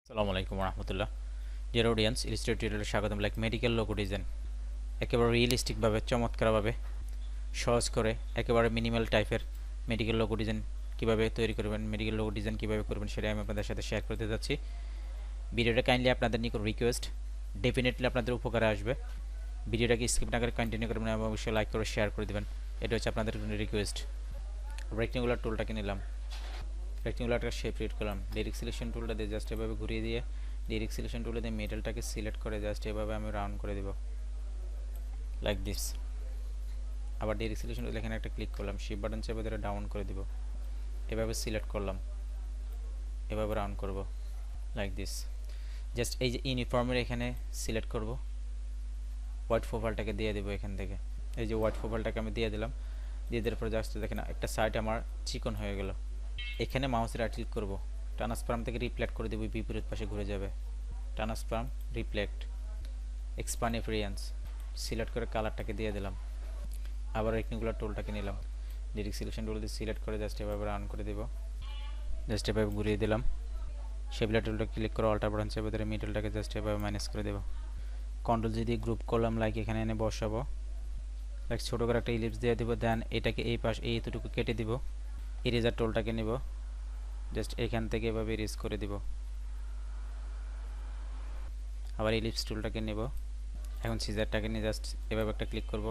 আসসালামু আলাইকুম রহমতুল্লাহ। Dear audience, Illustrator টিউটোরিয়ালে স্বাগতম। মেডিকেল লোগো ডিজাইন একেবারে রিয়েলিস্টিকভাবে, চমৎকারভাবে, সহজ করে, একেবারে মিনিমাল টাইপের মেডিকেল লোগো ডিজাইন কীভাবে তৈরি করবেন, মেডিকেল লোগো ডিজাইন কীভাবে করবেন সেটাই আমি আপনাদের সাথে শেয়ার করতে যাচ্ছি। ভিডিওটা কাইন্ডলি আপনাদের নিকট রিকোয়েস্ট, ডেফিনেটলি আপনাদের উপকারে আসবে। ভিডিওটাকে স্কিপ না করে কন্টিনিউ করবেন এবং অবশ্যই লাইক করে শেয়ার করে দেবেন। এটা হচ্ছে আপনাদের রিকোয়েস্ট। রেক্টেঙ্গুলার টুলটাকে নিলাম, রেক্টেঙ্গুলারটা শেপ ক্রিয়েট করলাম, ডাইরেক্ট সিলেকশন টুলটা দিয়ে জাস্ট এভাবে ঘুরিয়ে দিয়ে ডাইরেক্ট সিলেকশন টুলে দিয়ে মেটালটাকে সিলেক্ট করে জাস্ট এভাবে আমি রাউন্ড করে দেব, লাইক দিস। আবার ডাইরেক্ট সিলেকশন টুল এখানে একটা ক্লিক করলাম, শিফট বাটন চেপে ধরে ডাউন করে দেব, এভাবে সিলেক্ট করলাম, এভাবে রাউন্ড করব, লাইক দিস। জাস্ট এই যে ইউনিফর্মের এখানে সিলেক্ট করব, হোয়াইট প্রোফাইলটাকে দিয়ে দেবো এখান থেকে। এই যে হোয়াইট প্রোফাইলটাকে আমি দিয়ে দিলাম, দিয়ে দেওয়ার পর জাস্ট দেখেন একটা সাইড আমার চিকন হয়ে গেল। এখানে মাউসের রাইট ক্লিক করব, ট্রান্সফর্ম থেকে রিফ্লেক্ট করে দেবো, বিপরীত পাশে ঘুরে যাবে। ট্রান্সফর্ম, রিফ্লেক্ট, এক্সপ্যান্ড এফিরিয়েন্স, সিলেক্ট করে কালারটাকে দিয়ে দিলাম। আবার রেক্টেঙ্গুলার টুলটাকে নিলাম, ডাইরেক্ট সিলেকশন টুল দিয়ে সিলেক্ট করে জাস্ট এভাবে রান করে দেব, জাস্ট এভাবে ঘুরিয়ে দিলাম। শেপলার টুলটা ক্লিক করে অল্টার বাটন চেপে ধরে মিডলটাকে জাস্ট এভাবে ম্যানেজ করে দেব। কন্ট্রোল যদি গ্রুপ করলাম, লাইক এখানে এনে বসাবো, লাইক ছোটো করে একটা ইলিপস দিয়ে দেবো। দেন এটাকে এই পাশ এইটুকু কেটে দিব। ইরেজার টুলটাকে নিব, জাস্ট এখান থেকে এভাবে ইরেজ করে দিব। আবার ইলিপস টুলটাকে নেব, এখন সিজারটাকে নিয়ে জাস্ট এভাবে একটা ক্লিক করব,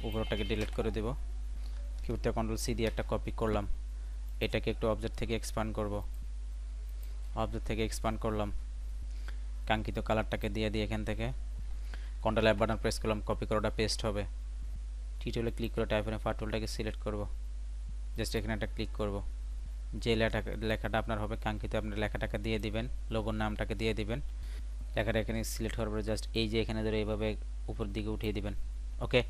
উপরটাকে ডিলিট করে দেব। কিবোর্ড থেকে কন্ট্রোল সি দিয়ে একটা কপি করলাম, এটাকে একটু অবজেক্ট থেকে এক্সপ্যান্ড করব, অবজেক্ট থেকে এক্সপ্যান্ড করলাম, কাঙ্ক্ষিত কালারটাকে দিয়ে দিয়ে এখান থেকে কন্ট্রোল এফ বাটন প্রেস করলাম, কপি করাটা পেস্ট হবে। টি টুলে ক্লিক করে টাইপ এনে ফার টুলটাকে সিলেক্ট করব, জাস্ট এখানে একটা ক্লিক করব। যে লেখাটা আপনার হবে কাঙ্ক্ষিত আপনার লেখাটাকে দিয়ে দিবেন, লোগোর নামটাকে দিয়ে দিবেন। লেখাটা এখানে সিলেক্ট করার পরে জাস্ট এই যে এখানে ধরে এইভাবে উপরের দিকে উঠিয়ে দিবেন। ওকে,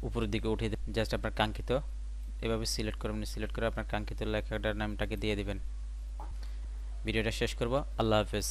উপরের দিকে উঠিয়ে দেবেন, জাস্ট আপনার কাঙ্ক্ষিত এভাবে সিলেক্ট করবেন, সিলেক্ট করে আপনার কাঙ্ক্ষিত লেখাটার নামটাকে দিয়ে দিবেন। ভিডিওটা শেষ করব। আল্লাহ হাফেজ।